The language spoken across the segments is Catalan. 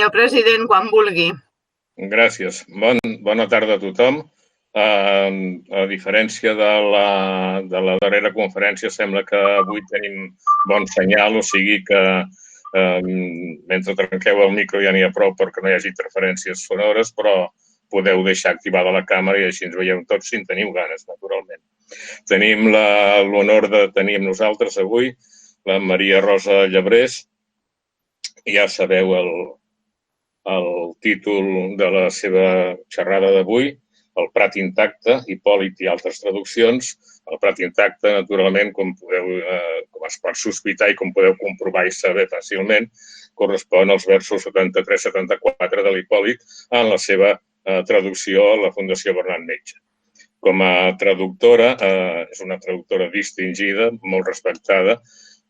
senyor president, quan vulgui. Gràcies. Bona tarda a tothom. A diferència de la darrera conferència, sembla que avui tenim bon senyal, o sigui que mentre trenqueu el micro ja n'hi ha prou perquè no hi hagi interferències sonores, però podeu deixar activada la càmera i així ens veieu tots si en teniu ganes, naturalment. Tenim l'honor de tenir amb nosaltres avui la Maria Rosa Llebrés. Ja sabeu el títol de la seva xerrada d'avui, El Prat intacte, Hipòlit i altres traduccions. El Prat intacte, naturalment, com es pot sospitar i com podeu comprovar i saber fàcilment, correspon als versos 73-74 de l'Hipòlit en la seva traducció a la Fundació Bernat Metge. Com a traductora, és una traductora distingida, molt respectada,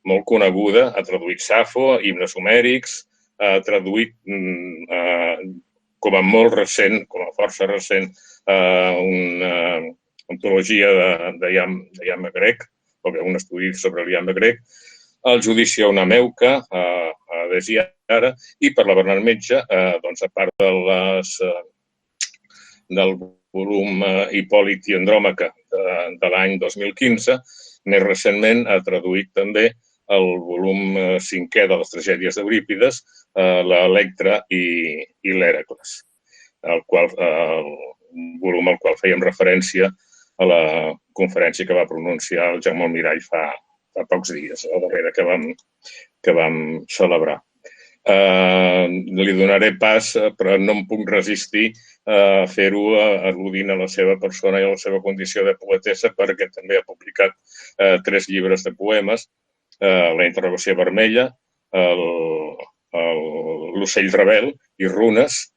molt coneguda, ha traduït Safo, himnes homèrics, ha traduït com a molt recent, com a força recent, una antologia de iambe grec, o bé un estudi sobre l'iambe grec, el judici a una meuca, a Desiara, i per la Bernat Metge, a part del volum Hipòlit i Andròmaca de l'any 2015, més recentment ha traduït també el volum 5è de les tragèdies d'Eurípides, l'Electra i l'Hèracles, el volum al qual fèiem referència a la conferència que va pronunciar el Jaume Almirall fa pocs dies, la darrera que vam celebrar. Li donaré pas, però no em puc resistir a fer-ho al·ludint a la seva persona i a la seva condició de poetessa, perquè també ha publicat 3 llibres de poemes, La interrogació vermella, L'ocell rebel i Runes,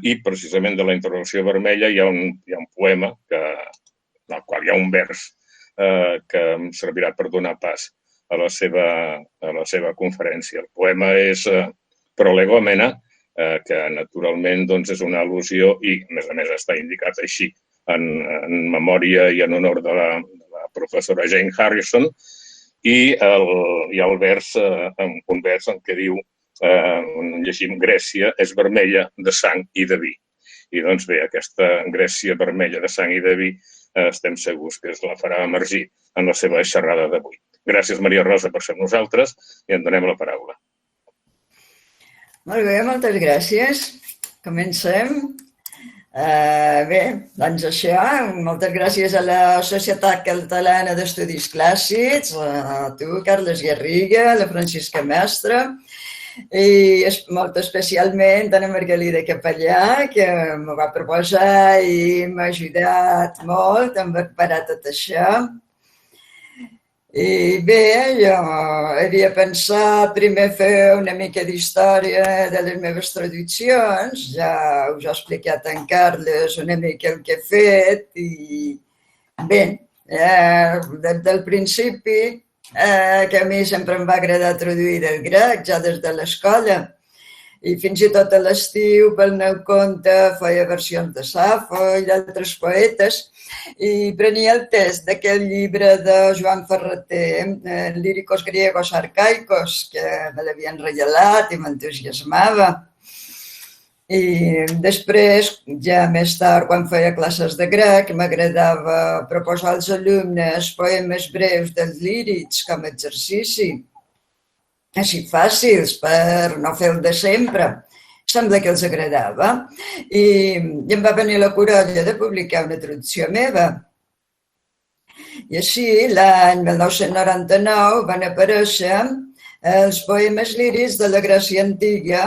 i precisament de la interrogació vermella hi ha un poema, en el qual hi ha un vers que em servirà per donar pas a la seva conferència. El poema és Prolegòmena, que naturalment és una al·lusió i, a més, està indicat així en memòria i en honor de la professora Jane Harrison, i hi ha un vers en què diu, llegim, Grècia és vermella de sang i de vi. I doncs bé, aquesta Grècia vermella de sang i de vi estem segurs que es la farà emergir en la seva xerrada d'avui. Gràcies, Maria Rosa, per ser amb nosaltres i en donem la paraula. Molt bé, moltes gràcies. Comencem. Bé, doncs això, moltes gràcies a la Societat Catalana d'Estudis Clàssics, a tu, Carles Garriga, a la Francisca Mestre, i molt especialment a la Margalida Capellà, que m'ho va proposar i m'ha ajudat molt a preparar tot això. I bé, jo havia pensat primer fer una mica d'història de les meves traduccions, ja us ha explicat en Carles una mica el que he fet i bé, des del principi, que a mi sempre em va agradar traduir el grec, ja des de l'escola, i fins i tot a l'estiu, pel meu compte, feia versions de Safo i d'altres poetes, i prenia el text d'aquell llibre de Joan Ferreter, Líricos griegos arcaicos, que me l'havien regalat i m'entusiasmava. I després, ja més tard, quan feia classes de grec, m'agradava proposar als alumnes poemes breus dels lírics com a exercici, així fàcils, per no fer el de sempre. Sembla que els agradava i em va venir la corolla de publicar una traducció meva. I així, l'any 1999, van aparèixer els poemes lírics de la Grècia antiga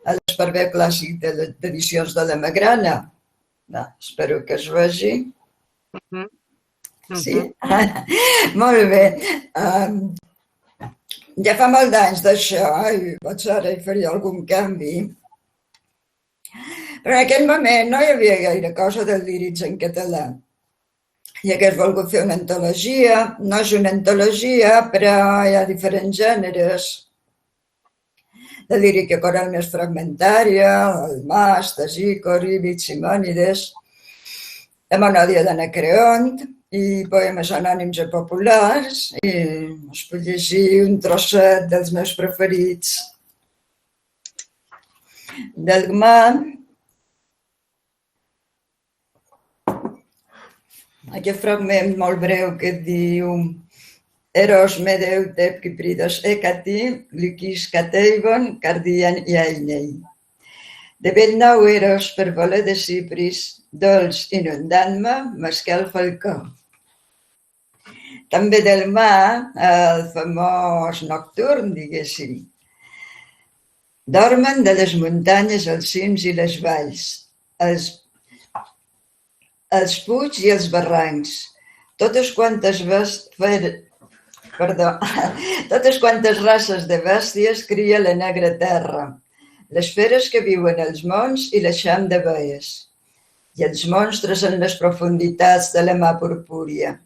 a l'Esparver Clàssic d'Edicions de la Magrana. Espero que es vegi. Sí? Molt bé. Ja fa molt d'anys d'això i potser ara hi faria algun canvi. Però en aquell moment no hi havia gaire cosa de lírics en català. I hagués volgut fer una antologia. No és una antologia, però hi ha diferents gèneres. La lírica coral més fragmentària, el Mas, Tasícor, Ibid, Simònides, la monòdia d'Anacreont i poemes anònims i populars. I us puc llegir un trosset dels meus preferits. Del Gmà, aquest fragment molt breu que diu Eros με δεute Kypridos ekati, lykis kateivon, cardian iainei. De bell nou Eros per voler de Cipris, dolç inundant-me, mesqué el falcó. També del mar, el famós nocturn, diguéssim. Dormen de les muntanyes, els cims i les valls, els puigs i els barrancs. Totes quantes races de bèsties cria la negra terra, les feres que viuen als monts i l'eixam de baies, i els monstres en les profunditats de la mà purpúria,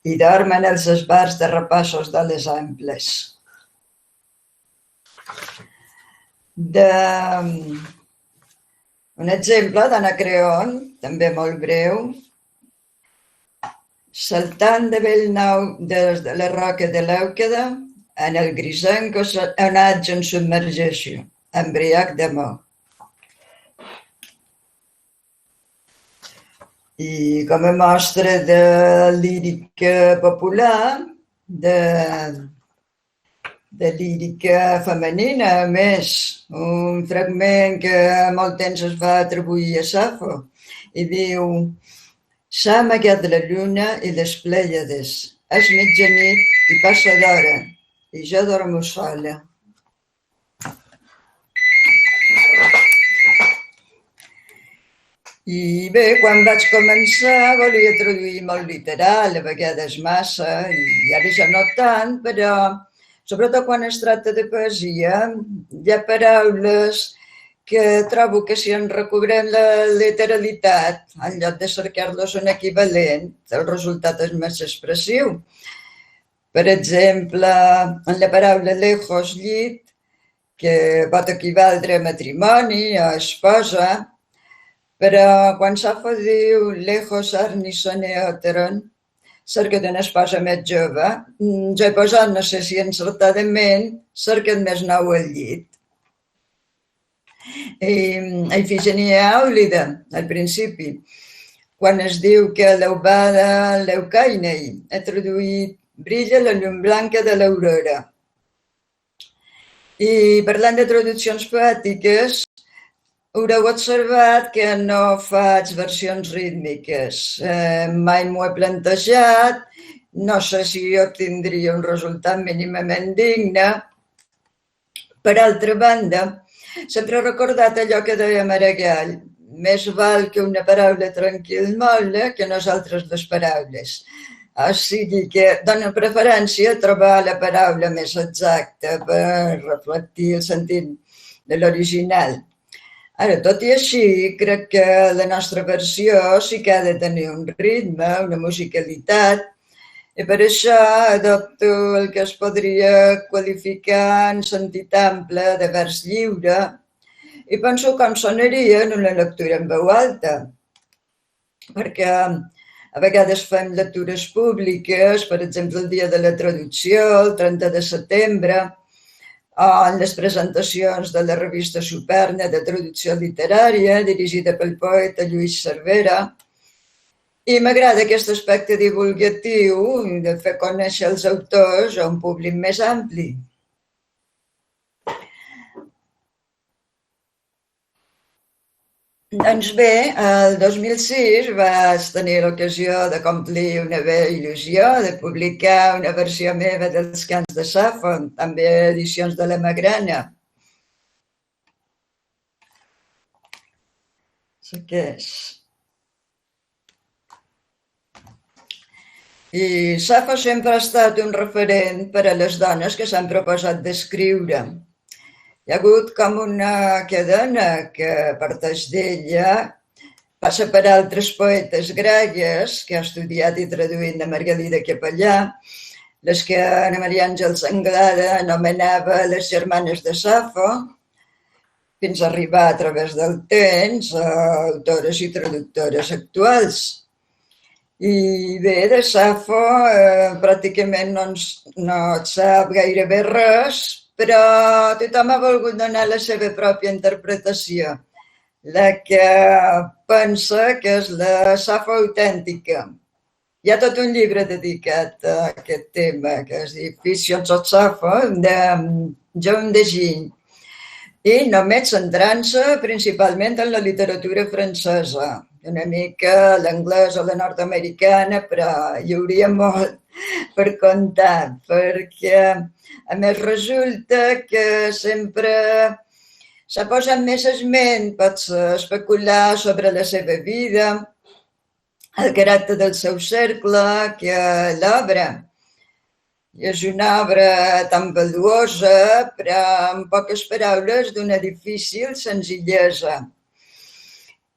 i dormen als esbars de rapassos de les amples. Un exemple d'Anacreon, també molt breu, saltant de bell nou des de la roca de l'Èuqueda, en el grisenc onatge em submergeixo, embriac d'amor. I com a mostra de lírica popular, de lírica femenina, a més, un fragment que molt temps es va atribuir a Safo, i diu: s'ha amagat la lluna i les plèiades, és mitjanit i passa d'hora, i jo dormo sola. I bé, quan vaig començar volia traduir molt literal, a vegades massa, i ara ja no tant, però sobretot quan es tracta de poesia, hi ha paraules que trobo que si en recobrem la literalitat, en lloc de cercar-los un equivalent, el resultat és més expressiu. Per exemple, en la paraula lejos, llit, que pot equivaldre a matrimoni o esposa, però quan Safo diu lejos arnisone oteron, cerca d'una esposa més jove, jo he posat, no sé si encertadament, cerca més nou al llit. I Ifigenia Àulida, al principi, quan es diu que l'eubada leucainei, he traduït brilla la llum blanca de l'aurora. I parlant de traduccions poètiques, haureu observat que no faig versions rítmiques. Mai m'ho he plantejat, no sé si obtindria un resultat mínimament digne. Per altra banda, sempre he recordat allò que deia Maragall: més val que una paraula tranquil molla que nosaltres les paraules. O sigui que dono preferència a trobar la paraula més exacta per reflectir el sentit de l'original. Ara, tot i així, crec que la nostra versió sí que ha de tenir un ritme, una musicalitat, i per això adopto el que es podria qualificar en sentit ample de vers lliure i penso com sonaria en una lectura en veu alta, perquè a vegades fem lectures públiques, per exemple el dia de la traducció, el 30 de setembre, o en les presentacions de la revista Superna de traducció literària, dirigida pel poeta Lluís Cervera, i m'agrada aquest aspecte divulgatiu de fer conèixer els autors a un públic més ampli. Doncs bé, el 2006 vaig tenir l'ocasió de complir una vella il·lusió de publicar una versió meva dels cants de Safo, també edicions de la Magrana. I Safo sempre ha estat un referent per a les dones que s'han proposat d'escriure. Hi ha hagut com una cadena que parteix d'ella, passa per altres poetes gregues que ha estudiat i traduït de Margalida Capellà, les que Anna Maria Àngels Anglada anomenava les germanes de Safo, fins a arribar a través del temps a autores i traductores actuals. I bé, de Safo pràcticament no et sap gairebé res, però tothom ha volgut donar la seva pròpia interpretació, la que pensa que és la Safo autèntica. Hi ha tot un llibre dedicat a aquest tema, que es diu Ficcions of Safo, de John de Giny, i només centrant-se principalment en la literatura francesa, una mica l'anglès o la nord-americana, però hi hauria molt per contar, perquè a més resulta que sempre s'ha posat més esment, pots especular sobre la seva vida, el caràcter del seu cercle, que l'obra és una obra tan valuosa, però en poques paraules d'una difícil senzillesa,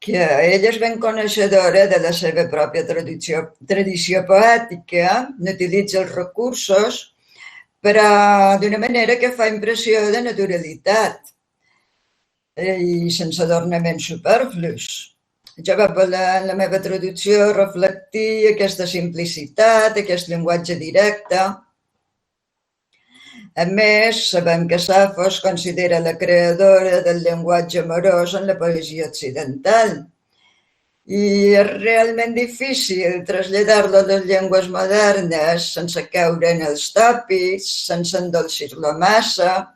que ella és ben coneixedora de la seva pròpia tradició poètica, n'utilitza els recursos, però d'una manera que fa impressió de naturalitat i sense adornaments superflus. Jo vaig voler en la meva traducció reflectir aquesta simplicitat, aquest llenguatge directe. A més, sabem que Safo es considera la creadora del llenguatge amorós en la poesia occidental i és realment difícil traslladar-lo a les llengües modernes sense caure en els tòpics, sense endolcir-lo massa.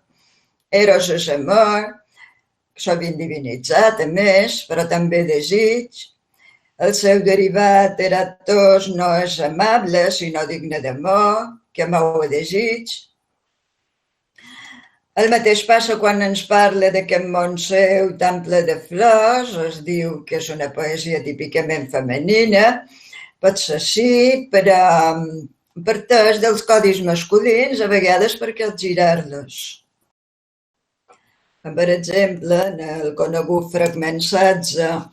Eros és amor, sovint divinitzat, a més, però també desig. El seu derivat eratos no és amable, sinó digne d'amor, que mou a desig. El mateix passa quan ens parla d'aquest món seu tan ple de flors, es diu que és una poesia típicament femenina, potser sí, però parteix dels codis masculins, a vegades per capgirar-los. Per exemple, en el conegut fragment 16,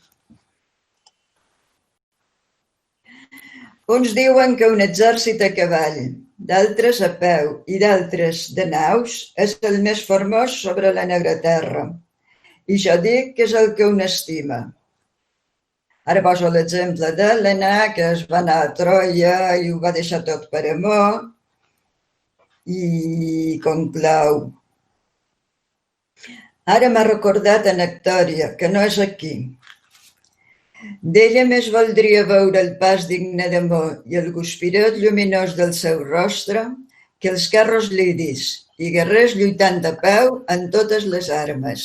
uns diuen que un exèrcit a cavall, d'altres a peu i d'altres de naus, és el més formós sobre la negra terra. I jo dic que és el que un estima. Ara poso l'exemple d'Helena, que es va anar a Troia i ho va deixar tot per amor, i conclou: ara m'ha recordat en Nectòria, que no és aquí. D'ella més voldria veure el pas digne d'amor i el guspiret lluminós del seu rostre que els carros lidis i guerrers lluitant a peu en totes les armes.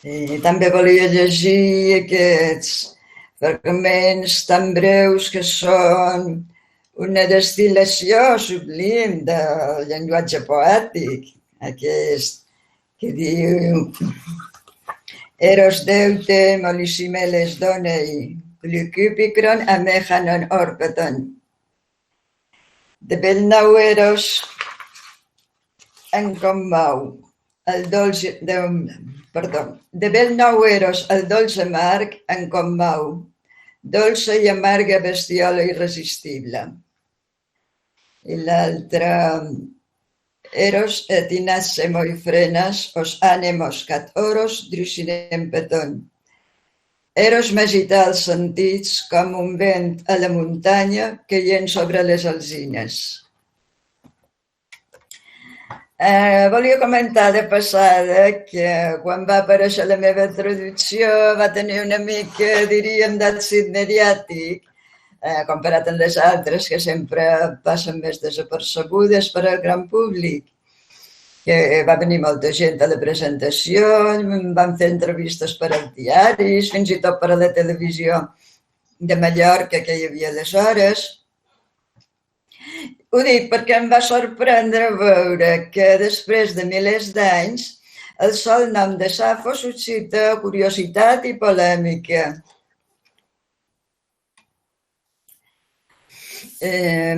I també volia llegir aquests fragments tan breus que són una destil·lació sublim del llenguatge poètic, aquest que diu: Eros deute molisimeles donei, glycupicron amejanon orpeton. De bell nou eros en commou, el dolce, de bell nou eros el dolce amarg en commou, dolce i amarga bestiola irresistible. I l'altre: Eros et inasse moi frenas, os ànemos cat oros drusinem peton. Eros m'agita els sentits com un vent a la muntanya caient sobre les alzines. Volia comentar de passada que quan va aparèixer la meva traducció va tenir una mica, diríem, d'èxit mediàtic, comparat amb les altres, que sempre passen més desapercebudes per al gran públic. Que va venir molta gent a la presentació, van fer entrevistes per als diaris, fins i tot per a la televisió de Mallorca que hi havia aleshores. Ho dic perquè em va sorprendre veure que després de milers d'anys el sol nom de Safo suscita curiositat i polèmica.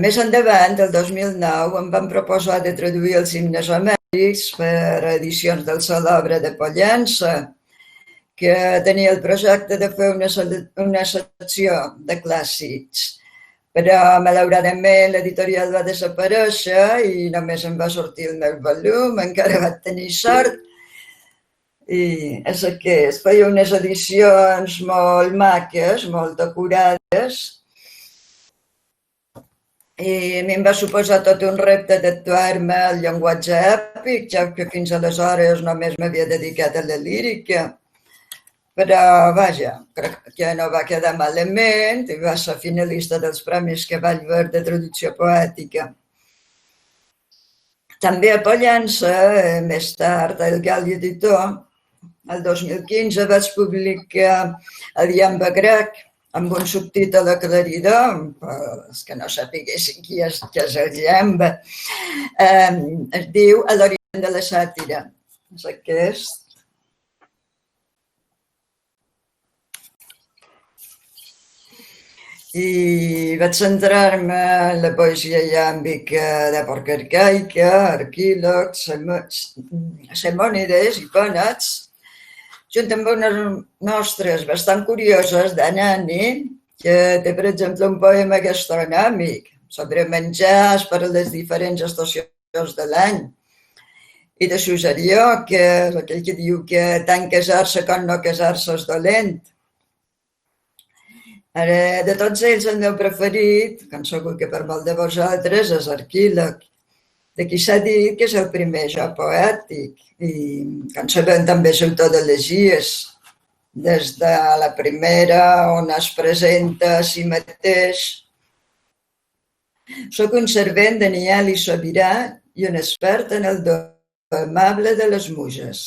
Més endavant, el 2009, em van proposar de traduir els himnes homèrics per edicions del Salobra de Pollença, que tenia el projecte de fer una secció de clàssics. Però, malauradament, l'editorial va desaparèixer i només em va sortir el meu volum, encara vaig tenir sort. I és que es feia unes edicions molt maques, molt acurades, I a mi em va suposar tot un repte d'actuar-me al llenguatge èpic, ja que fins aleshores només m'havia dedicat a la lírica. Però, vaja, crec que no va quedar malament i va ser finalista dels Premis Cavall Verd de Traducció Poètica. També a Pollença, més tard, el Gal Editor, el 2015 vaig publicar el Iambe grec amb un subtítol aclaridor, els que no sapiguessin què és el Iambe. Es diu A l'origen de la sàtira. És aquest. I vaig centrar-me en la poesia iàmbica d'època arcaica, Arquíloc, Simònides i Pònats, junt amb unes mostres bastant curioses d'Anani, que té, per exemple, un poema gastronòmic sobre menjars per a les diferents estacions de l'any, i de Susarió, que és aquell que diu que tant casar-se com no casar-se és dolent. Ara, de tots ells, el meu preferit, com segur que per molt de vosaltres, és Arquíloc, de qui s'ha dit que és el primer joc poètic, i com sabem també és autor d'elegies, des de la primera on es presenta a si mateix. Soc un servent de Niel i Sobirà i un expert en el do amable de les muses.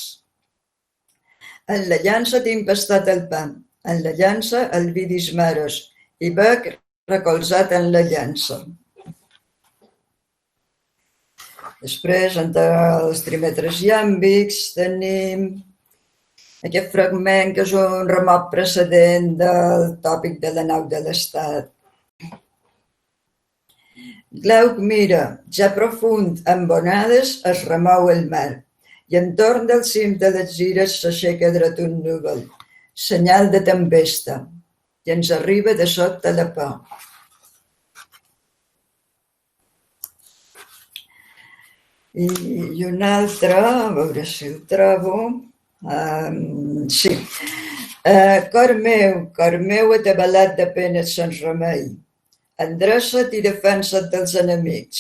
En la llança tinc pastat el pa, en la llança el vi d'Ismaros i bec recolzat en la llança. Després, entre els trímetres iàmbics, tenim aquest fragment que és un remot precedent del tòpic de la nau de l'Estat. Glauc mira, ja profund, amb onades es remou el mar i entorn del cim de les gires s'aixeca dret un núvol, senyal de tempesta, i ens arriba de sota la por. I un altre, a veure si el trobo. Sí. Cor meu atabalat de penes sense remei, endreça't i defensa't dels enemics,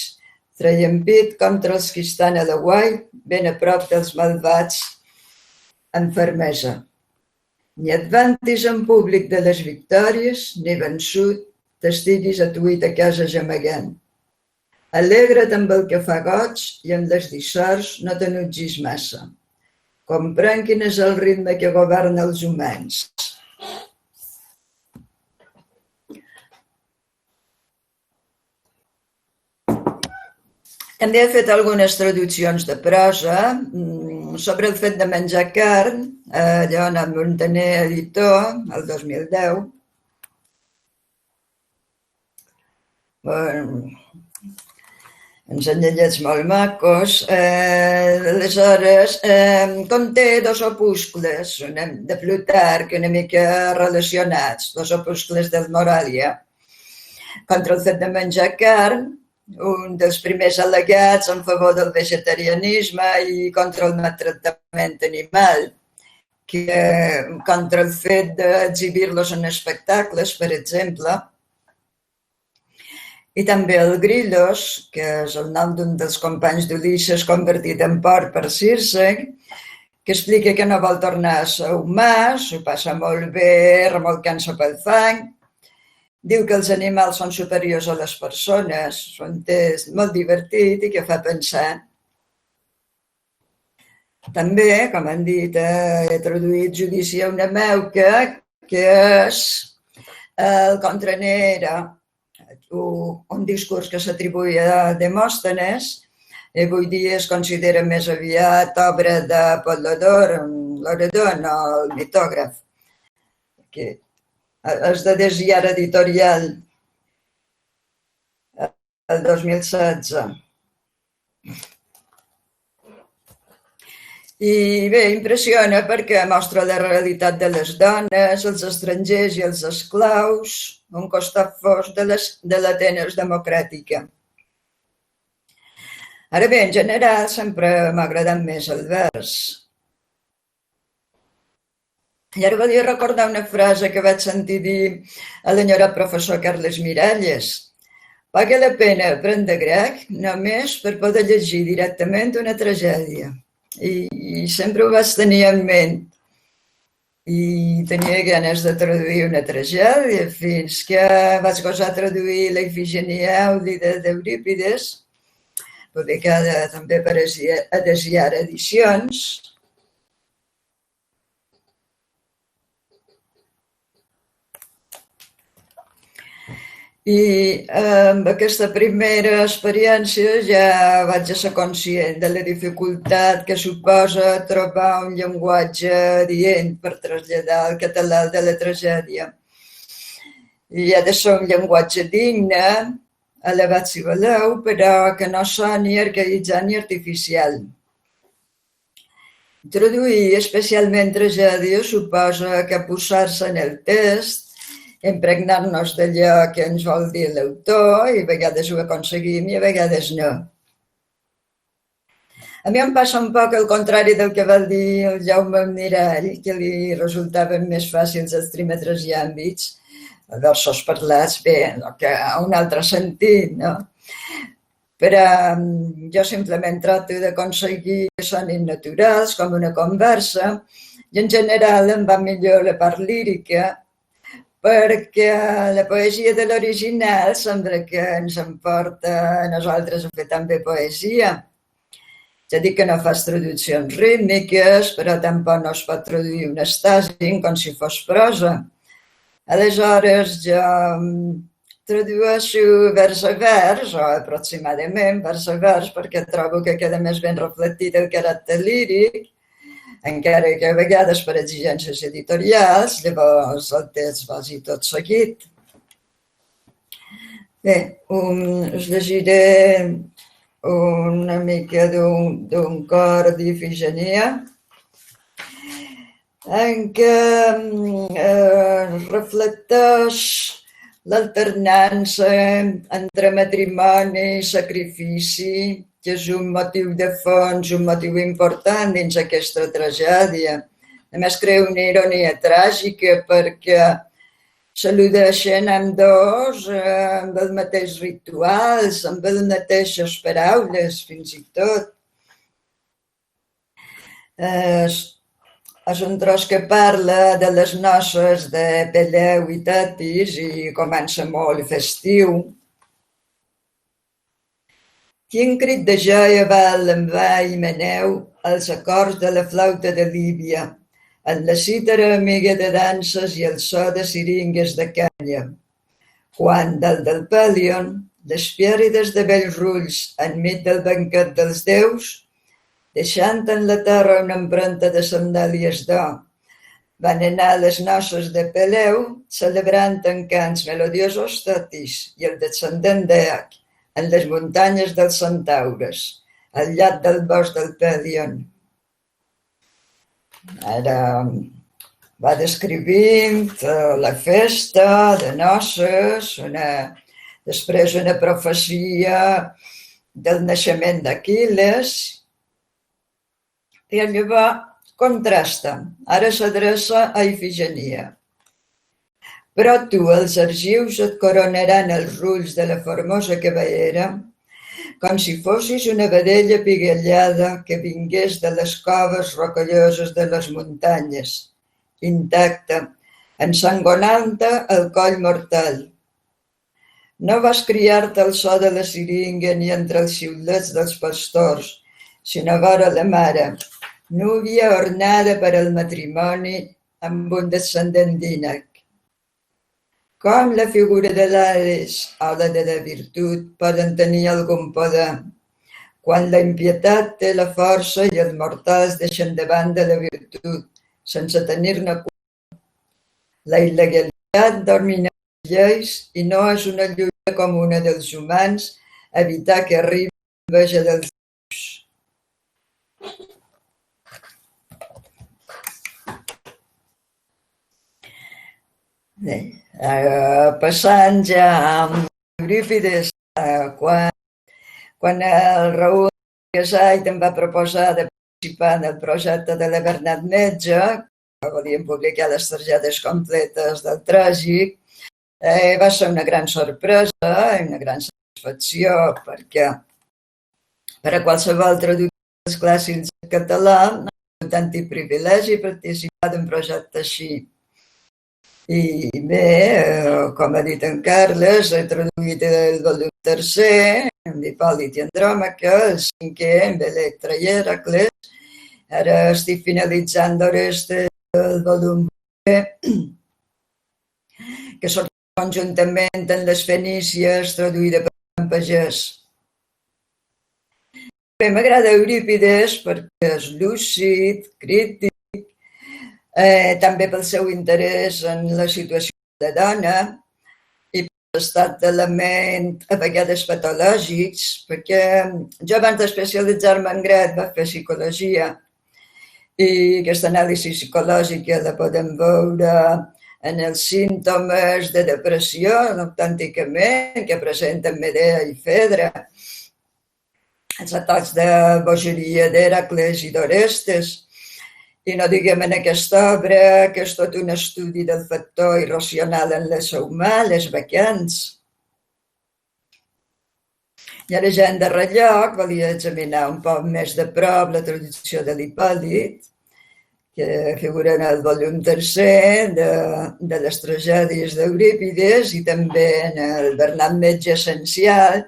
traient pit contra els que estan a la guai, ben a prop dels malvats, amb fermesa. Ni et vantis en públic de les victòries, ni vençut t'estiguis atuït a casa gemegant. Alegra't amb el que fa goig i amb les dissorts no t'enutgis massa. Comprèn quin és el ritme que governa els humans. També he fet algunes traduccions de prosa sobre el fet de menjar carn, Lleonat Montaner, editor, el 2010. Uns anyellets molt macos. Aleshores, conté dos opuscles de Plutarc una mica relacionats, dos opuscles del Moralia, contra el fet de menjar carn, un dels primers al·legats en favor del vegetarianisme i contra el maltractament animal, contra el fet d'exhibir-los en espectacles, per exemple. I també el Grillos, que és el nom d'un dels companys d'Ulisses convertit en porc per Circe, que explica que no vol tornar a ser humà, s'ho passa molt bé remolcant-se pel fang. Diu que els animals són superiors a les persones, són molt divertit i que fa pensar. També, com han dit, he traduït Judici a una meuca, que és el Contranera, un discurs que s'atribuïa a Demòstenes, i avui dia es considera més aviat obra d'Apollodor, l'orador, no el mitògraf, que és de Desiat Editorial, el 2016. I bé, impressiona perquè mostra la realitat de les dones, els estrangers i els esclaus, un costat fosc de l'Atenes democràtica. Ara bé, en general, sempre m'ha agradat més el vers. I ara volia recordar una frase que vaig sentir dir a l'enyorat professor Carles Miralles. Paga la pena aprendre grec només per poder llegir directament una tragèdia. I sempre ho vaig tenir en ment. I tenia ganes de traduir una tragèdia fins que vaig gosar traduir la Ifigenia Àulida d'Eurípides, publicada també per Adesiar Edicions. I amb aquesta primera experiència ja vaig ser conscient de la dificultat que suposa trobar un llenguatge adient per traslladar el català de la tragèdia. I ha de ser un llenguatge digne, elevat si voleu, però que no soni arcaïtzant ni artificial. Traduir especialment tragèdia suposa que posar-se en el text, impregnar-nos d'allò que ens vol dir l'autor, i a vegades ho aconseguim i a vegades no. A mi em passa un poc el contrari del que va dir el Jaume Mirall, que li resultaven més fàcils els trímetres i àmbits, versos parlats, bé, que a un altre sentit, no? Però jo simplement trato d'aconseguir que sonin naturals, com una conversa, i en general em va millor la part lírica, perquè la poesia de l'original sembla que ens emporta a nosaltres a fer també poesia. Ja dic que no fas traduccions rítmiques, però tampoc no es pot traduir un estàsing com si fos prosa. Aleshores jo tradueixo vers a vers, o aproximadament vers a vers, perquè trobo que queda més ben reflectit el caràcter líric, encara que a vegades per exigències editorials, llavors el text vagi tot seguit. Bé, us llegiré una mica d'un cor d'Ifigenia, en què reflecteix l'alternança entre matrimoni i sacrifici, que és un motiu de fons, un motiu important dins aquesta tragèdia. A més, crea una ironia tràgica perquè s'al·ludeixen amb dos, amb els mateixos rituals, amb les mateixes paraules, fins i tot. És un tros que parla de les noces de Peleu i Tetis i comença molt festiu. Quin crit de joia va l'envà i meneu als acords de la flauta de Líbia, en la cítara amiga de danses i el so de siringues de canya. Quan dalt del Pèlion, les pièrides de Bellrulls, enmig del banquet dels déus, deixant en la terra una empremta de sandàlies d'or, van anar a les noces de Peleu, celebrant en cants melodiosos Tetis i el descendent d'Eac, en les muntanyes dels Centaures, al llarg del bosc del Pèlion. Ara va descrivint la festa de noces, després una profecia del naixement d'Aquil·les, i llavors contrasta. Ara s'adreça a Ifigenia. Però tu, els argius et coronaran els rulls de la formosa cavallera, com si fossis una vedella piguellada que vingués de les coves rocalloses de les muntanyes, intacta, ensangonant-te el coll mortal. No vas criar-te al so de la siringa ni entre els xiulets dels pastors, sinó vora la mare, núvia ornada per al matrimoni amb un descendent d'Ínac. Com la figura de l'Ares o la de la virtut poden tenir algun poder, quan la impietat té la força i els mortals deixen davant de la virtut, sense tenir-ne cura. La il·legalitat domina les lleis i no és una lluita comuna dels humans evitar que arribi l'enveja dels déus. Bé, passant ja a Eurípides, quan el Raül Gasait em va proposar de participar en el projecte de la Bernat Metge, que volíem publicar les targetes completes del tràgic, va ser una gran sorpresa i una gran satisfacció, perquè per a qualsevol traductor dels clàssics en català és un autèntic privilegi participar d'un projecte així. I bé, com ha dit en Carles, he traduït el volum tercer, amb Hipòlit i Andròmaca, el cinquè, amb Electra i Hèracles. Ara estic finalitzant d'Orestes el volum que surt conjuntament amb les Fenícies, traduïda per en Pagès. Bé, m'agrada Eurípides perquè és lúcid, crític, també pel seu interès en la situació de la dona i per l'estat de la ment a vegades patològics, perquè jo abans d'especialitzar-me en dret vaig fer psicologia i aquesta anàlisi psicològica la podem veure en els símptomes de depressió, autènticament, que presenten Medea i Fedra, els atacs de bogeria d'Hèracles i d'Orestes. I no diguem en aquesta obra que és tot un estudi del factor irracional en l'ésser humà, les vacants. I ara ja en darrer lloc volia examinar un poc més de prop la traducció de l'Hipòlit, que figura en el volum tercer de les tragèdies d'Eurípides i també en el Bernat Metge essencial,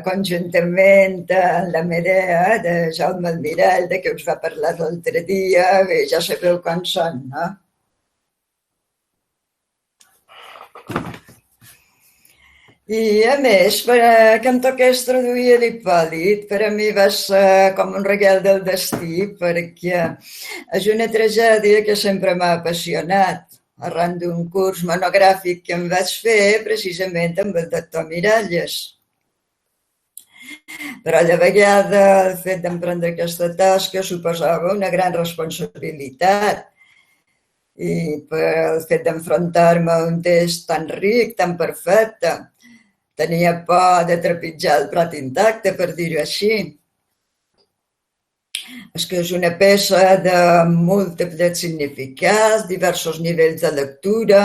conjuntament amb la Medea de Jaume Almirall, de què us va parlar l'altre dia, bé, ja sabeu com són, no? I a més, que em toqués traduir l'Hipòlit, per a mi va ser com un regal del destí, perquè és una tragèdia que sempre m'ha apassionat, arran d'un curs monogràfic que em vaig fer precisament amb el doctor Miralles. Però a la vegada el fet d'emprendre aquesta tasca suposava una gran responsabilitat i pel fet d'enfrontar-me a un text tan ric, tan perfecte, tenia por de trepitjar el plat intacte, per dir-ho així. És que és una peça de múltiples significats, diversos nivells de lectura.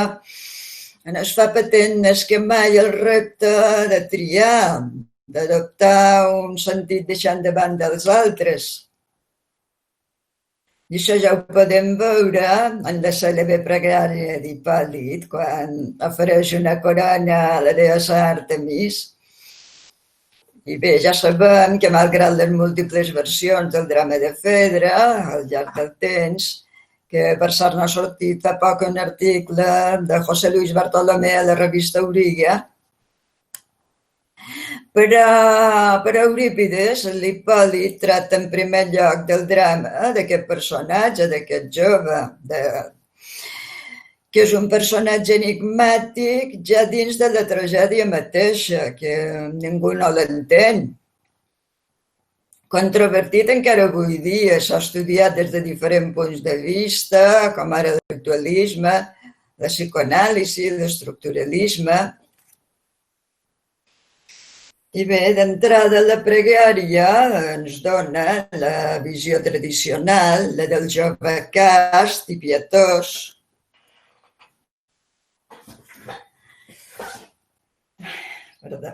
Es fa patent més que mai el repte de triar, d'adoptar un sentit deixant de banda els altres. I això ja ho podem veure en la cèlebre pregària d'Hipòlit, quan ofereix una corona a la deessa Àrtemis. I bé, ja sabem que malgrat les múltiples versions del drama de Fedra al llarg del temps, que per cert n'ha sortit fa poc un article de José Luis Bartolomé a la revista Auriga, per a Eurípides, l'Hipòlit tracta en primer lloc del drama d'aquest personatge, d'aquest jove, que és un personatge enigmàtic ja dins de la tragèdia mateixa, que ningú no l'entén. Controvertit encara avui dia, s'ha estudiat des de diferents punts de vista, com ara l'actualisme, la psicoanàlisi, l'estructuralisme. I bé, d'entrada la pregària ens dona la visió tradicional, la del jove cast i pietós. Perdó.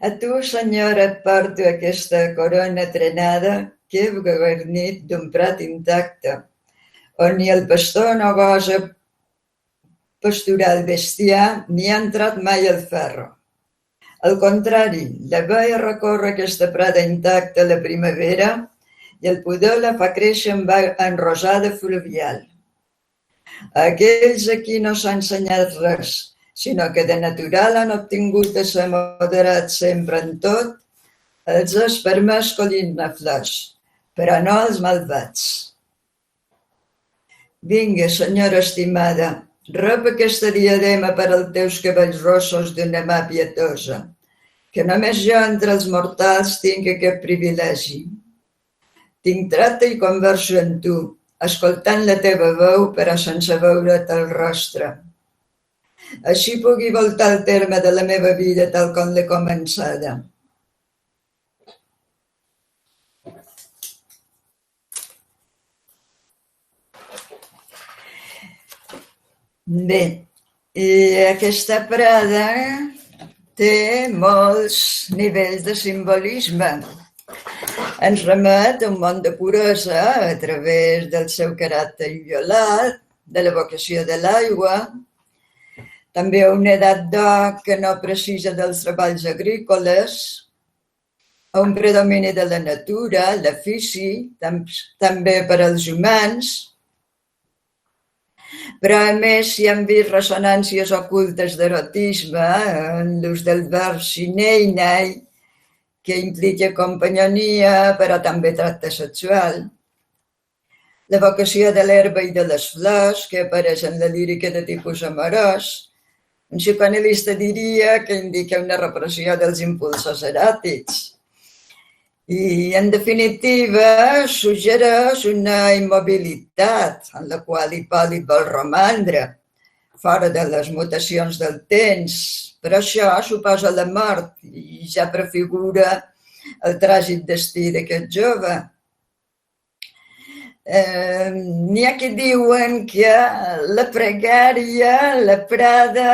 A tu, senyora, et porto aquesta corona trenada que heu guarnit d'un prat intacte, on ni el pastor no gosa pasturar el bestiar ni ha entrat mai el ferro. Al contrari, la veia recorre aquesta prada intacta a la primavera i el pudor la fa créixer en rosada fluvial. Aquells a qui no s'ha ensenyat res, sinó que de natural han obtingut de ser moderats sempre en tot, els és permès collir-ne flors, però no els malvats. Vinga, senyora estimada, rep aquesta diadema per als teus cabells rossos d'una mà pietosa, que només jo entre els mortals tinc aquest privilegi. Tinc tracte i converso amb tu, escoltant la teva veu però sense veure't el rostre. Així pugui voltar el terme de la meva vida tal com l'he començada. Bé, i aquesta prada té molts nivells de simbolisme. Ens remet a un món de puresa a través del seu caràcter inviolat, de l'evocació de l'aigua, també a una edat d'or que no precisa dels treballs agrícoles, a un predomini de la natura, l'efici, també per als humans, però a més s'hi han vist ressonàncies ocultes d'erotisme en l'ús del verb sineinai, que implica companyonia, però també tracte sexual. L'evocació de l'herba i de les flors, que apareix en la lírica de tipus amorós. Un psicoanalista diria que indica una repressió dels impulsos eròtics. I, en definitiva, suggereix una immobilitat en la qual Hipòlit vol romandre, fora de les mutacions del temps, però això suposa la mort i ja prefigura el tràgic destí d'aquest jove. N'hi ha qui diuen que la pregària, la prada,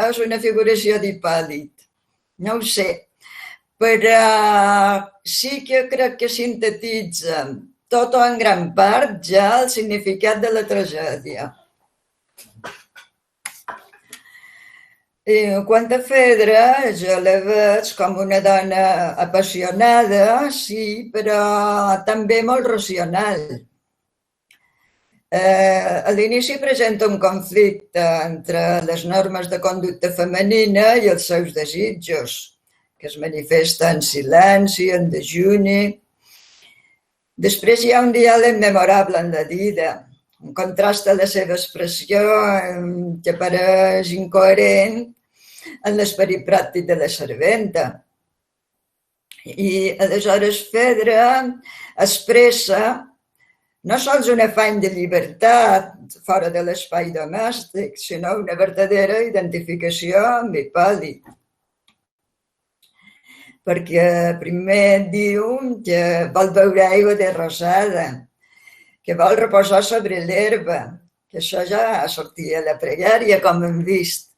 és una figuració d'Hipòlit. No ho sé, però sí que crec que sintetitza tot o en gran part ja el significat de la tragèdia. Quant a Fedra, jo la veig com una dona apassionada, sí, però també molt racional. A l'inici presenta un conflicte entre les normes de conducta femenina i els seus desitjos, que es manifesta en silenci, en dejuni. Després hi ha un diàleg memorable en la Dida, un contrast a la seva expressió que apareix incoherent en l'esperit pràctic de la serventa. I aleshores Fedra expressa no sols un afany de llibertat fora de l'espai domèstic, sinó una verdadera identificació amb Hipòlit. Perquè primer diu que vol beure aigua de rosada, que vol reposar sobre l'herba, que això ja sortia a la pregària, com hem vist.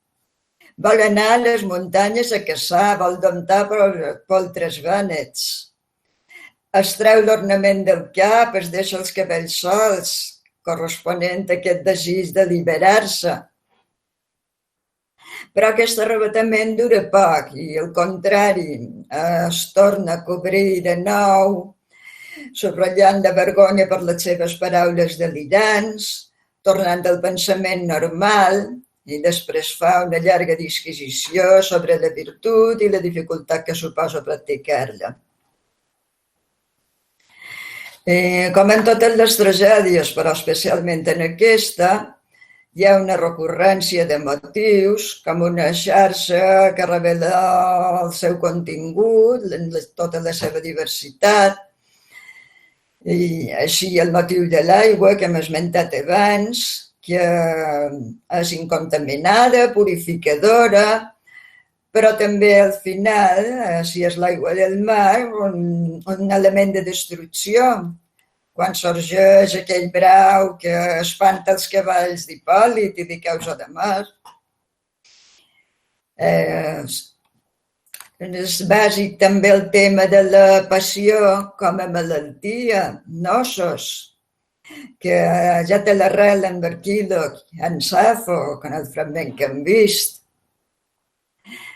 Vol anar a les muntanyes a caçar, vol domptar poltres vènets. Es treu l'ornament del cap, es deixa els cabells solts, corresponent a aquest desig d'alliberar-se. Però aquest arrebatament dura poc i, al contrari, es torna a cobrir de nou, subratllant la vergonya per les seves paraules delirants, tornant al pensament normal, i després fa una llarga disquisició sobre la virtut i la dificultat que suposa practicar-la. Com en totes les tragèdies, però especialment en aquesta, hi ha una recurrència de motius, com una xarxa que revela el seu contingut, tota la seva diversitat, i així el motiu de l'aigua, que hem esmentat abans, que és incontaminada, purificadora, però també al final, si és l'aigua del mar, un element de destrucció, quan sorgeix aquell brau que espanta els cavalls d'Hipòlit i li causa de mort. És bàsic també el tema de la passió com a malaltia, nosos, que ja té l'arrel en Barquíloc, en Safo, en el fragment que hem vist.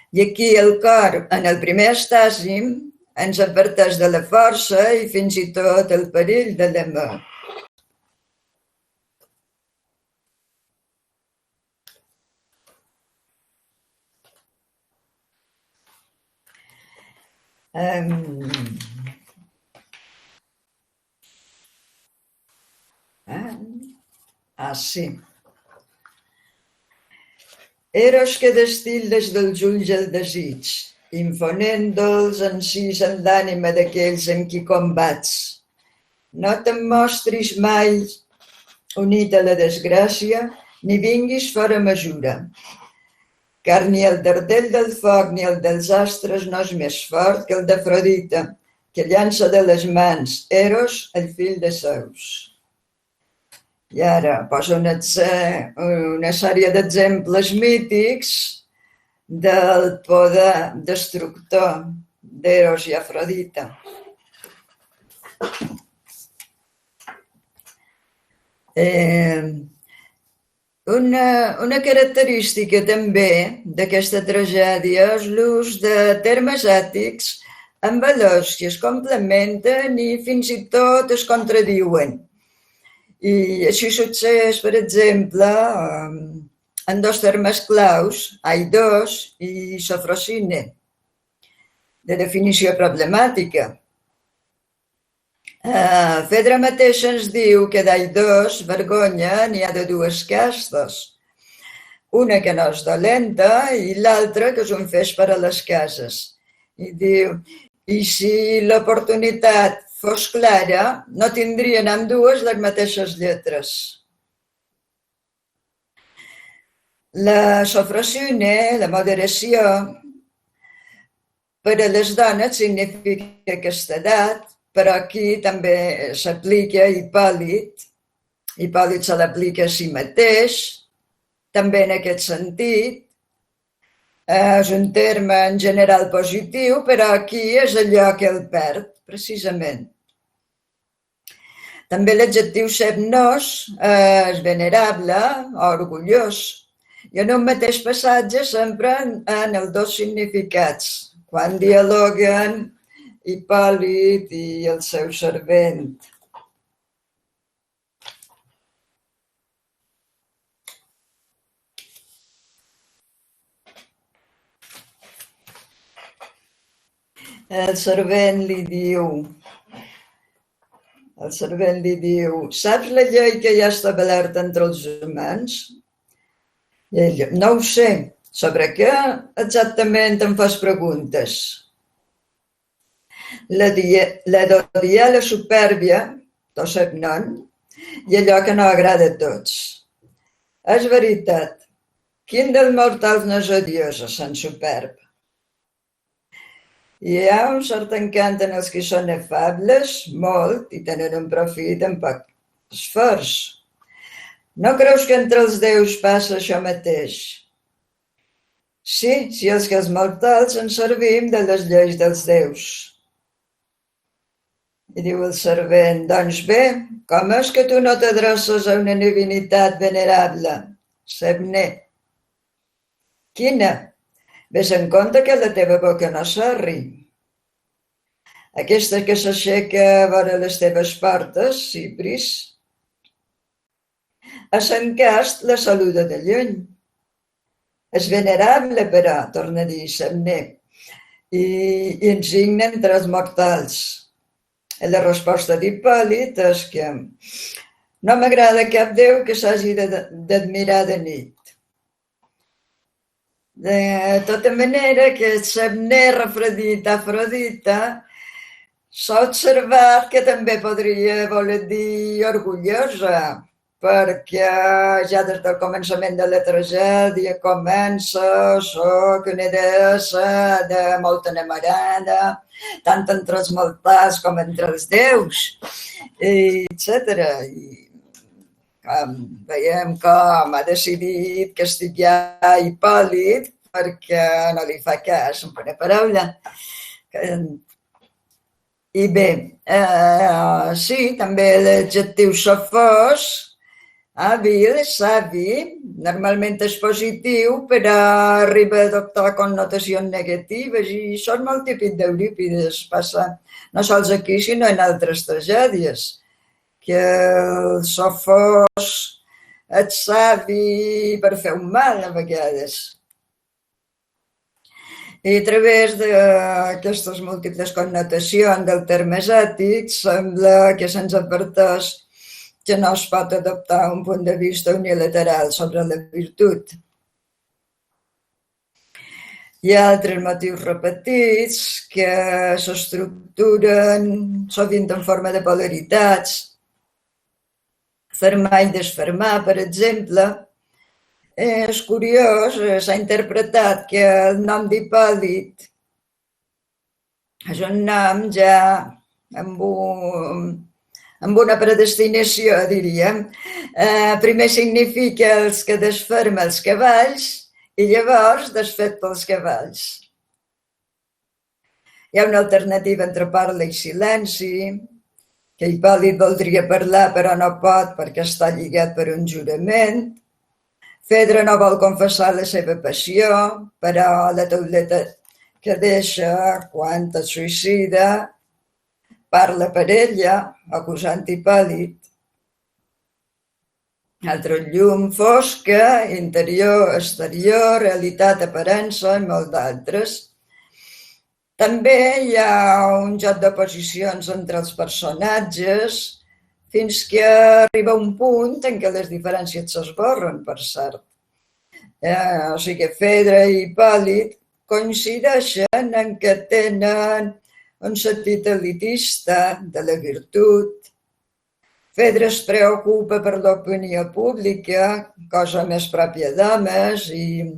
I aquí el cor, en el primer estàsim, ens adverteix de la força i fins i tot el perill de l'amor. Sí. Eros que destil des dels ulls el desig, infonent dolç encís en l'ànima d'aquells amb qui combats. No te'n mostris mai unit a la desgràcia, ni vinguis fora mesura, car ni el dardell del foc ni el dels astres no és més fort que el d'Afrodita, que llança de les mans Eros, el fill de Zeus. I ara poso una sèrie d'exemples mítics del poder destructor d'Eros i Afrodita. Una característica també d'aquesta tragèdia és l'ús de termes ètics amb valors que es complementen i fins i tot es contradiuen. I així succeeix, per exemple, en dos termes claus, Aidos i Sofrosine, de definició problemàtica. Fedra mateixa ens diu que d'Aidos, vergonya, n'hi ha de dues castes. Una que no és dolenta i l'altra que és un feix per a les cases. I diu, i si l'oportunitat fos clara, no tindrien ambdues les mateixes lletres. La sofrosine, la moderació, per a les dones significa castedat, però aquí també s'aplica a Hipòlit. Hipòlit se l'aplica a si mateix, també en aquest sentit. És un terme en general positiu, però aquí és allò que el perd, precisament. També l'adjectiu sebnos és venerable o orgullós. I en un mateix passatge s'empren en els dos significats, quan dialoguen Hipòlit i el seu servent. El servent li diu, saps la llei que hi ha establerta entre els humans? I ell, no ho sé, sobre què exactament em fas preguntes? L'odiar la supèrbia, tosebnon, i allò que no agrada a tots. És veritat, quin dels mortals no és odiós a sant superb? Hi ha un cert encant en els que són afables, molt, i tenen un profit en poc esforç. No creus que entre els déus passa això mateix? Sí, si és que els mortals ens servim de les lleis dels déus. I diu el servent, doncs bé, com és que tu no t'adreces a una divinitat venerable? Sebne. Quina? Ves en compte que la teva boca no s'arri. Aquesta que s'aixeca a vora les teves portes, Cipris. A Sant Cast la saluda de lluny. És venerable, però, torna a dir Sebne, i insigne entre els mortals. La resposta d'Hipòlit és que no m'agrada cap déu que s'hagi d'admirar de nit. De tota manera, que Sebne referit a Afrodita s'ha observat que també podria voler dir orgullosa, perquè ja des del començament de la tragèdia comença soc una deessa de molt enamorada, tant entre els mortals com entre els déus, etc. I veiem com ha decidit castigar Hipòlit perquè no li fa cas, en una paraula. I bé, sí, també l'adjectiu sofós, hàbil, savi, normalment és positiu, però arriba a adoptar connotacions negatives i això és molt típic d'Eurípides, passa no sols aquí sinó en altres tragèdies, que el sofós és savi per fer un mal a vegades. I a través d'aquestes múltiples connotacions del terme ètic sembla que se'ns adverteix que no es pot adoptar un punt de vista unilateral sobre la virtut. Hi ha altres motius repetits que s'estructuren sovint en forma de polaritats. Fermar i desfermar, per exemple. És curiós, s'ha interpretat que el nom d'Hipòlit és un nom ja amb una predestinació, diríem. Primer significa els que desferma els cavalls i llavors desfet pels cavalls. Hi ha una alternativa entre parla i silenci, que Hipòlit voldria parlar però no pot perquè està lligat per un jurament. Fedra no vol confessar la seva passió, però la tauleta que deixa quan es suïcida parla per ella, acusant Hipòlit. Altre llum, fosca, interior, exterior, realitat, aparença i molt d'altres. També hi ha un joc de posicions entre els personatges fins que arriba un punt en què les diferències s'esborren, per cert. O sigui que Fedra i Hipòlit coincideixen en que tenen un sentit elitista de la virtut. Fedra es preocupa per l'opinió pública, cosa més pròpia d'homes, i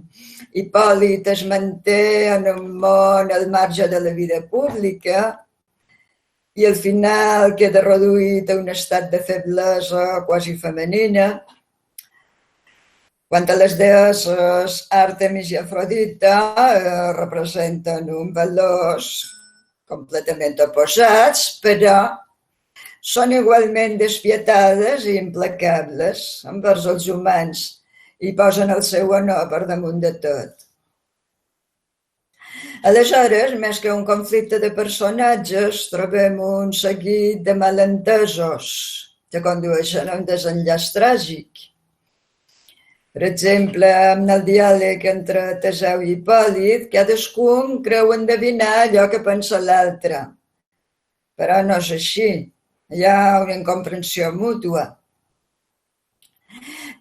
Hipòlit es manté en un món al marge de la vida pública i al final queda reduït a un estat de feblesa quasi femenina. Quant a les deesses Àrtemis i Afrodita, representen uns valors completament oposats, però són igualment despietades i implacables envers els humans i posen el seu honor per damunt de tot. Aleshores, més que un conflicte de personatges, trobem un seguit de malentesos que condueixen a un desenllaç tràgic. Per exemple, en el diàleg entre Teseu i Hipòlit, cadascun creu endevinar allò que pensa l'altre. Però no és així. Hi ha una incomprensió mútua.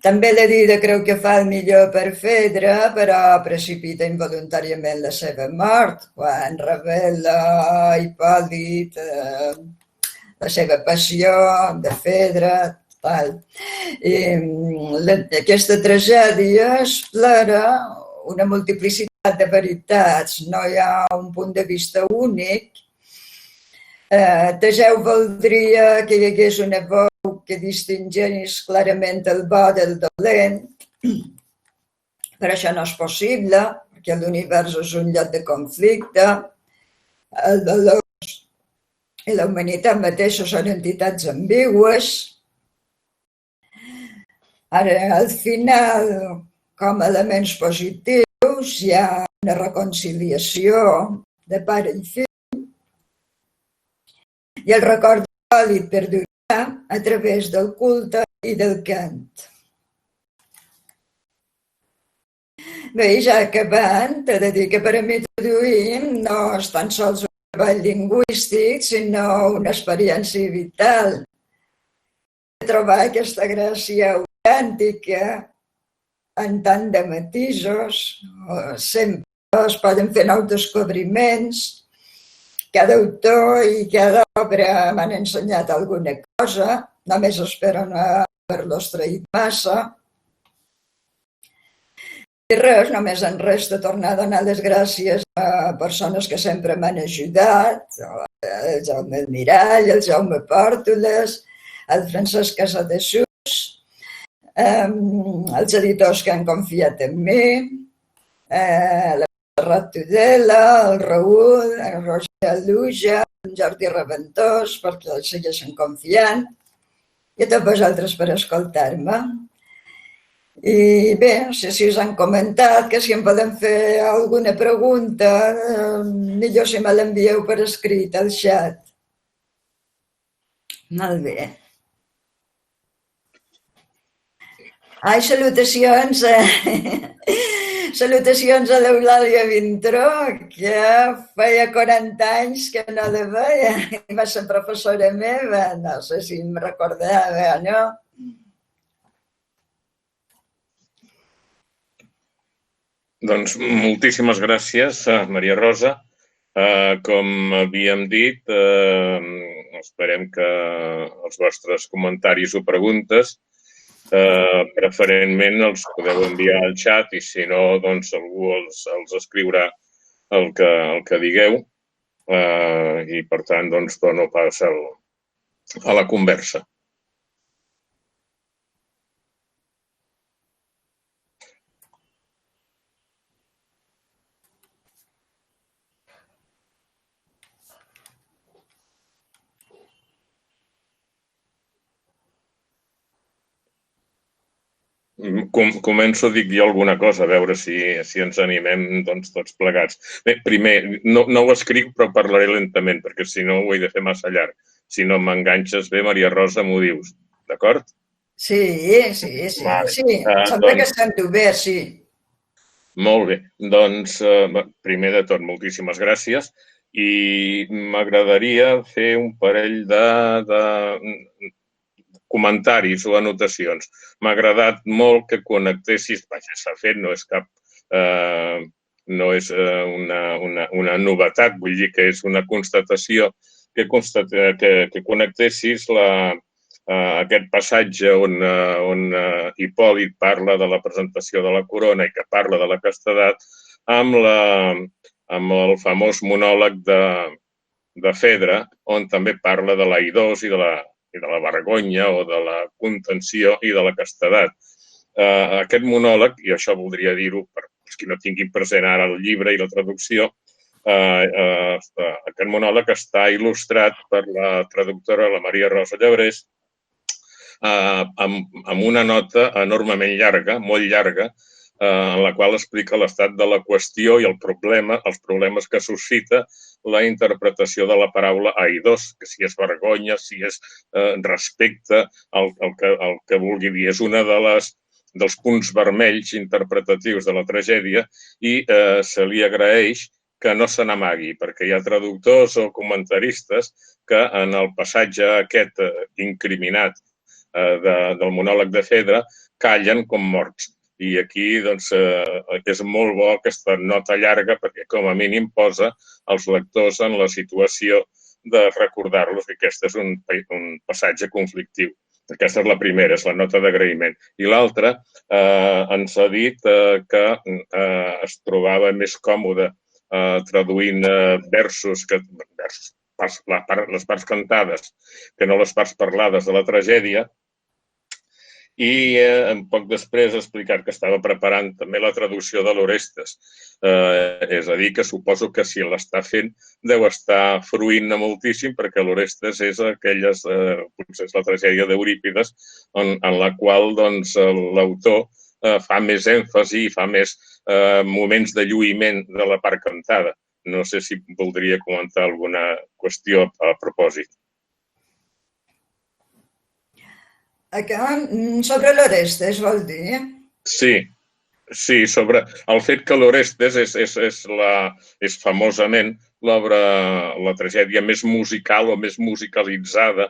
També la Dida creu que fa el millor per Fedra, però precipita involuntàriament la seva mort quan revela a Hipòlit la seva passió de Fedra. I aquesta tragèdia explora una multiplicitat de veritats, no hi ha un punt de vista únic. Teseu voldria que hi hagués una veu que distingeix clarament el bo del dolent, però això no és possible, perquè l'univers és un lloc de conflicte, el valor i la humanitat mateixa són entitats ambigües. Ara, al final, com a elements positius, hi ha una reconciliació de pare i fill, i el record d'Hipòlit perdurarà a través del culte i del cant. Bé, ja acabant, he de dir que per a mi traduir no és tan sols un treball lingüístic, sinó una experiència vital. Trobar aquesta gràcia autèntica en tant de matisos, sempre es poden fer nous descobriments. Cada autor i cada obra m'han ensenyat alguna cosa, només espero no haver-los traït massa. I res, només em resta tornar a donar les gràcies a persones que sempre m'han ajudat, el Jaume Almirall, el Jaume Pòrtoles, el Francesc Casadesús, els editors que han confiat en mi, la Montserrat Tudela, el Raül, el Roger Aluja, el Jordi Reventós, perquè els segueixen confiant, i a tots vosaltres per escoltar-me. I bé, no sé si us han comentat que si em poden fer alguna pregunta, millor si me l'envieu per escrit al xat. Molt bé. Ai, salutacions salutacions a l'Eulàlia Vintró, que feia 40 anys que no la veia, i va ser professora meva, no sé si em recordava o no. Doncs moltíssimes gràcies, Maria Rosa. Com havíem dit, esperem que els vostres comentaris o preguntes preferentment els podeu enviar al xat i si no, doncs algú els escriurà el que digueu i per tant, doncs dono pas a la conversa. Començo a dir jo alguna cosa, a veure si ens animem doncs, tots plegats. Bé, primer, no ho escric, però parlaré lentament, perquè si no ho he de fer massa llarg. Si no m'enganxes bé, Maria Rosa, m'ho dius, d'acord? Sí. Vale. Sembla que sento bé, sí. Molt bé. Doncs, primer de tot, moltíssimes gràcies. I m'agradaria fer un parell de comentaris o anotacions. M'ha agradat molt que connectessis, vaja, s'ha fet, no és cap... no és una novetat, vull dir que és una constatació que connectessis aquest passatge on Hipòlit parla de la presentació de la corona i que parla de la castedat amb el famós monòleg de Fedra, on també parla de l'aïdós i de la vergonya o de la contenció i de la castedat. Aquest monòleg, i això voldria dir-ho per qui no tinguin present ara el llibre i la traducció, aquest monòleg està il·lustrat per la traductora, la Maria Rosa Llebrés, amb una nota enormement llarga, molt llarga, en la qual explica l'estat de la qüestió i els problemes que suscita la interpretació de la paraula aïdós, que si és vergonya, si és respecte, el que vulgui dir. És una dels punts vermells interpretatius de la tragèdia i se li agraeix que no se n'amagui, perquè hi ha traductors o comentaristes que en el passatge aquest incriminat del monòleg de Fedra callen com morts. I aquí doncs, és molt bo aquesta nota llarga perquè com a mínim posa els lectors en la situació de recordar-los que aquest és un passatge conflictiu. Aquesta és la primera, és la nota d'agraïment. I l'altra ens ha dit que es trobava més còmode traduint versos, les parts cantades, que no les parts parlades de la tragèdia, i un poc després ha explicat que estava preparant també la traducció de l'Orestes. És a dir, que suposo que si l'està fent deu estar fruint-ne moltíssim perquè l'Orestes és potser és la tragèdia d'Eurípides en la qual l'autor fa més èmfasi i fa més moments de lluïment de la part cantada. No sé si voldria comentar alguna qüestió a propòsit. Sobre l'Orestes, vol dir? Sí, sobre el fet que l'Orestes és famosament la tragèdia més musical o més musicalitzada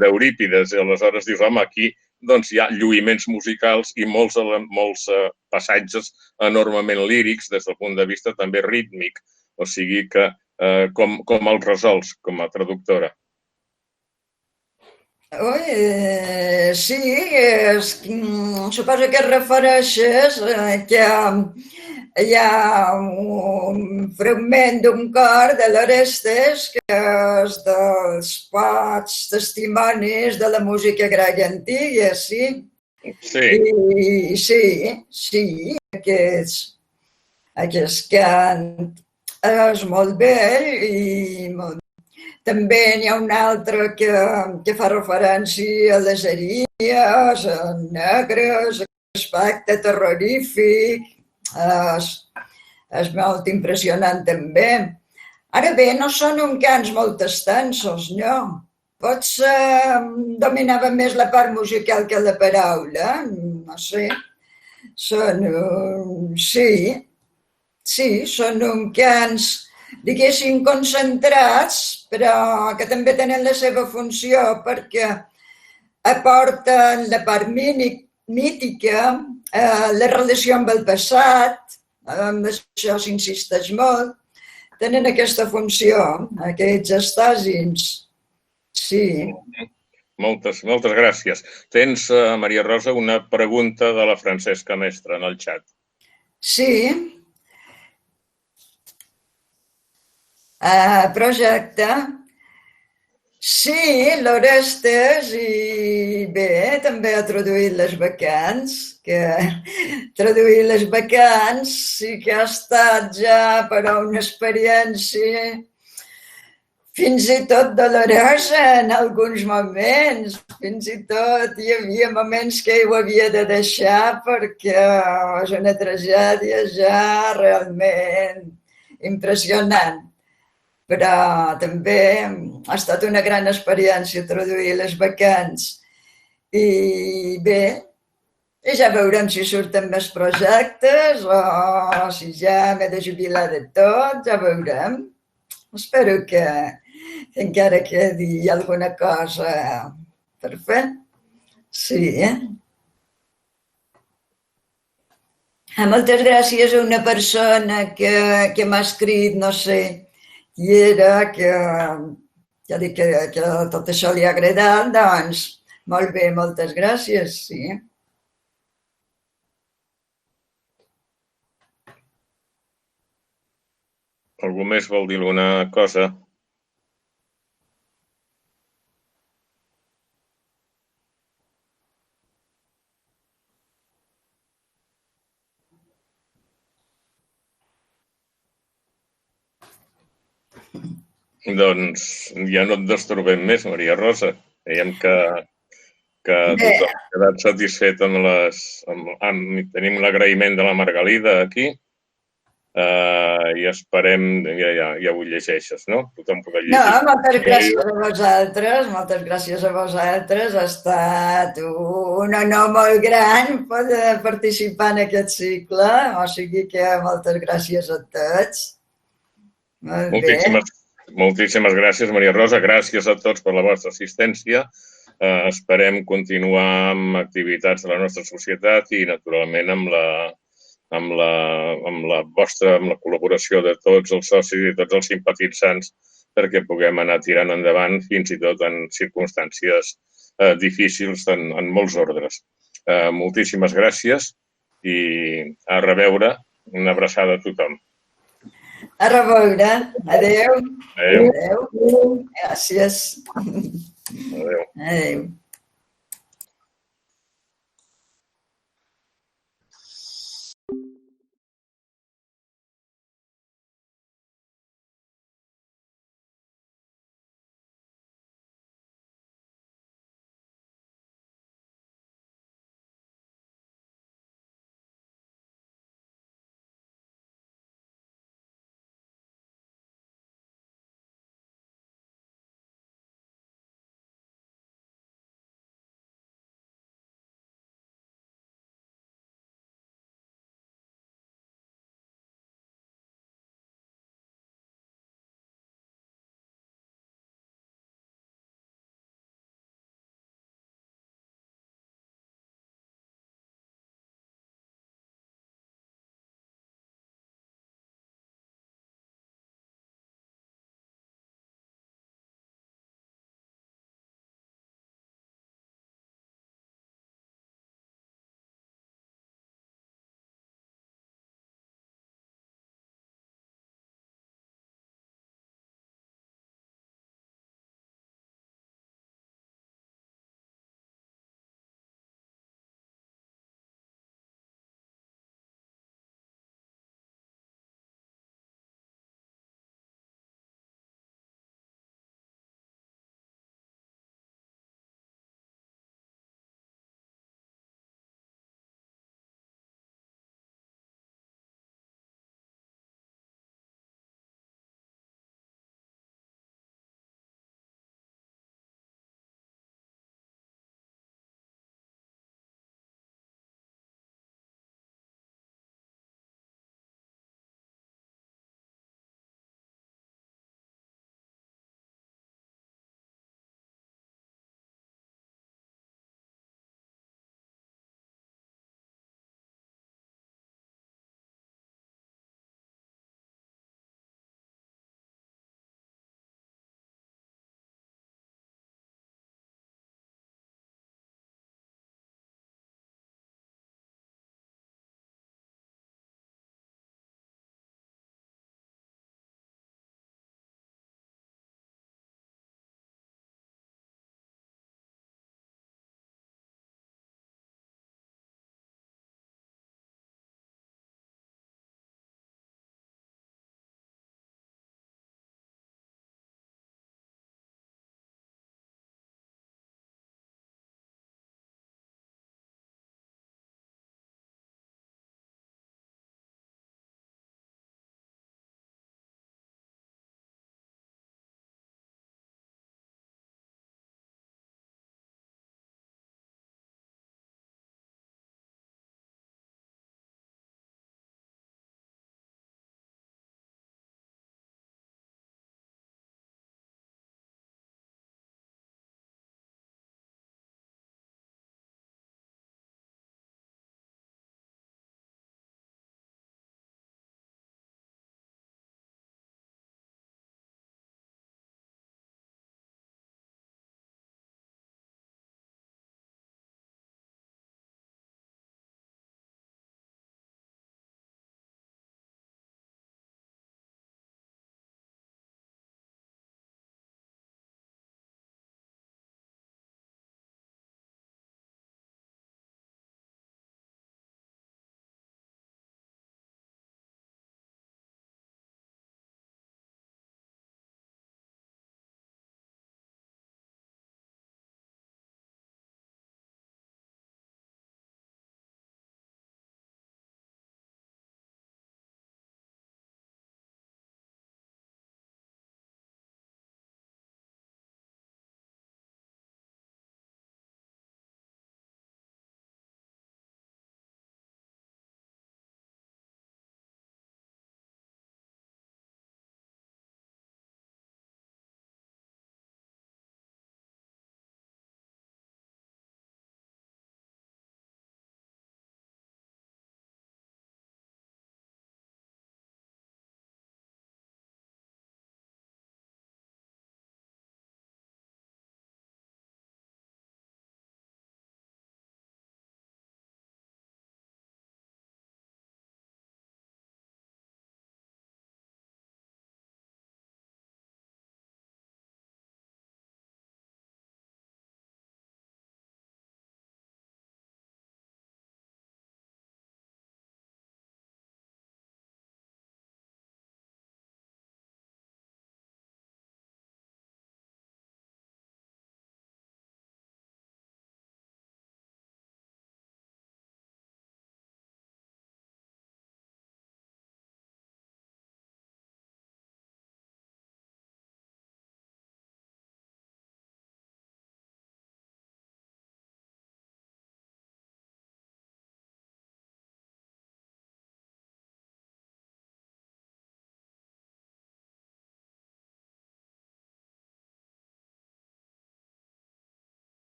d'Eurípides. Aleshores dius, home, aquí hi ha lluïments musicals i molts passatges enormement lírics des del punt de vista també rítmic. O sigui que com el resols com a traductora? Sí, suposo que et refereixes que hi ha un fragment d'un cor de l'Orestes que és dels pocs testimonis de la música grega antiga, sí? Sí. Sí, aquest cant és molt bell i molt. També n'hi ha un altre que fa referència a les heries, a negres, a l'aspecte terrorífic. És molt impressionant també. Ara bé, no són cants molt extensos, no. Potser dominava més la part musical que la paraula, no sé. Són cants, diguéssim, concentrats, però que també tenen la seva funció perquè aporten la part mítica, la relació amb el passat, amb això s'insisteix molt, tenen aquesta funció, aquests estàsins. Sí. Moltes gràcies. Tens, Maria Rosa, una pregunta de la Francesca Mestre en el xat. Sí. Projecte. Sí, l'Orestes, i bé, també ha traduït les Bacants, que traduir les Bacants sí que ha estat ja per a una experiència fins i tot dolorosa en alguns moments. Fins i tot hi havia moments que ho havia de deixar perquè és una tragèdia ja realment impressionant. Però també ha estat una gran experiència traduir les vacants. I bé, ja veurem si surten més projectes o si ja m'he de jubilar de tot, ja veurem. Espero que encara quedi alguna cosa per fer. Sí, moltes gràcies a una persona que m'ha escrit, no sé qui era, que ja dic que tot això li ha agradat, doncs molt bé, moltes gràcies, sí. Algú més vol dir alguna cosa? Doncs ja no et destorbem més, Maria Rosa. Veiem que tothom ha quedat satisfet tenim l'agraïment de la Margalida aquí i esperem, ja ho llegeixes, no? Tothom pot llegir. No, moltes gràcies a vosaltres, moltes gràcies a vosaltres. Ha estat un honor molt gran poder participar en aquest cicle, o sigui que moltes gràcies a tots. Molt bé. Moltíssimes gràcies, Maria Rosa. Gràcies a tots per la vostra assistència. Esperem continuar amb activitats de la nostra societat i, naturalment, amb la col·laboració de tots els socis i tots els simpatitzants perquè puguem anar tirant endavant fins i tot en circumstàncies difícils en molts ordres. Moltíssimes gràcies i a reveure. Una abraçada a tothom. A reveure. Adéu. Adéu. Gràcies. Adéu. Adéu.